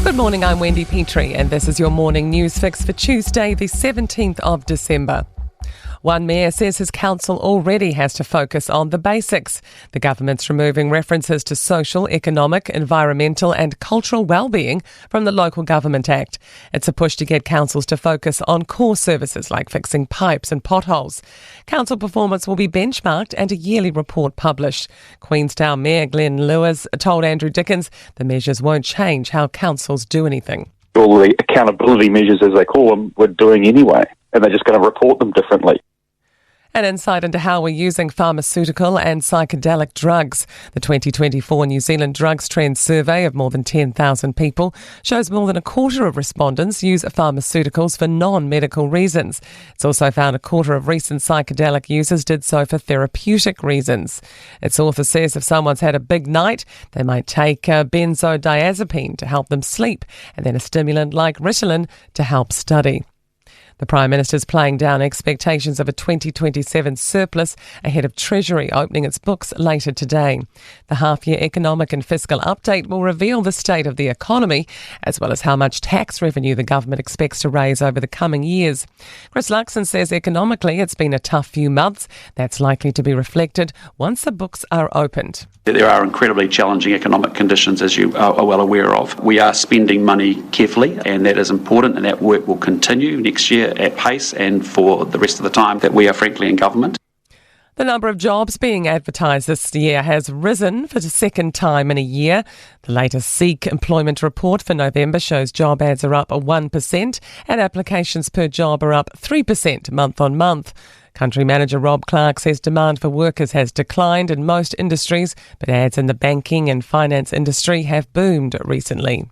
Good morning, I'm Wendy Petrie, and this is your morning news fix for Tuesday, the 17th of December. One mayor says his council already has to focus on the basics. The government's removing references to social, economic, environmental and cultural well-being from the Local Government Act. It's a push to get councils to focus on core services like fixing pipes and potholes. Council performance will be benchmarked and a yearly report published. Queenstown Mayor Glenn Lewis told Andrew Dickens the measures won't change how councils do anything. All the accountability measures, as they call them, we're doing anyway, and they're just going to report them differently. An insight into how we're using pharmaceutical and psychedelic drugs. The 2024 New Zealand Drugs Trends Survey of more than 10,000 people shows more than a quarter of respondents use pharmaceuticals for non-medical reasons. It's also found a quarter of recent psychedelic users did so for therapeutic reasons. Its author says if someone's had a big night, they might take benzodiazepine to help them sleep, and then a stimulant like Ritalin to help study. The Prime Minister's playing down expectations of a 2027 surplus ahead of Treasury opening its books later today. The half-year economic and fiscal update will reveal the state of the economy, as well as how much tax revenue the government expects to raise over the coming years. Chris Luxon says economically it's been a tough few months. That's likely to be reflected once the books are opened. There are incredibly challenging economic conditions, as you are well aware of. We are spending money carefully, and that is important, and that work will continue next year at pace and for the rest of the time that we are frankly in government. The number of jobs being advertised this year has risen for the second time in a year. The latest SEEK employment report for November shows job ads are up 1% and applications per job are up 3% month on month. Country Manager Rob Clark says demand for workers has declined in most industries, but ads in the banking and finance industry have boomed recently.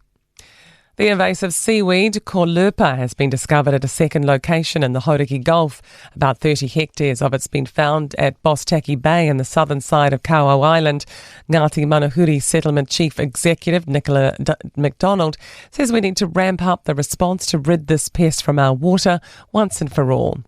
The invasive seaweed Korlupa has been discovered at a second location in the Hauriki Gulf. About 30 hectares of it's been found at Bostaki Bay in the southern side of Kauau Island. Ngāti Manuhuri Settlement Chief Executive Nicola MacDonald says we need to ramp up the response to rid this pest from our water once and for all.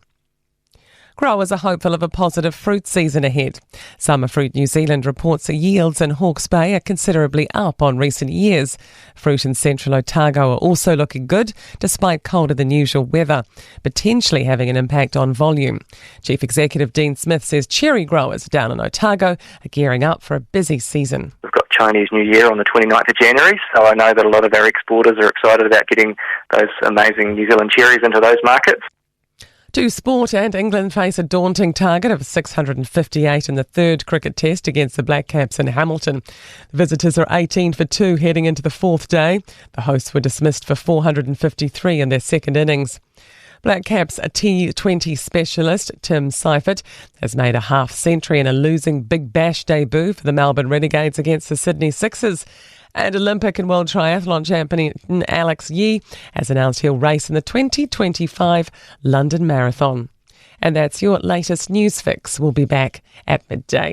Growers are hopeful of a positive fruit season ahead. Summer Fruit New Zealand reports that yields in Hawke's Bay are considerably up on recent years. Fruit in central Otago are also looking good, despite colder than usual weather, potentially having an impact on volume. Chief Executive Dean Smith says cherry growers down in Otago are gearing up for a busy season. We've got Chinese New Year on the 29th of January, so I know that a lot of our exporters are excited about getting those amazing New Zealand cherries into those markets. To sport, and England face a daunting target of 658 in the third cricket test against the Black Caps in Hamilton. The visitors are 18 for 2 heading into the fourth day. The hosts were dismissed for 453 in their second innings. Black Caps T20 specialist Tim Seifert has made a half-century in a losing Big Bash debut for the Melbourne Renegades against the Sydney Sixers. And Olympic and World Triathlon champion Alex Yee has announced he'll race in the 2025 London Marathon. And that's your latest news fix. We'll be back at midday.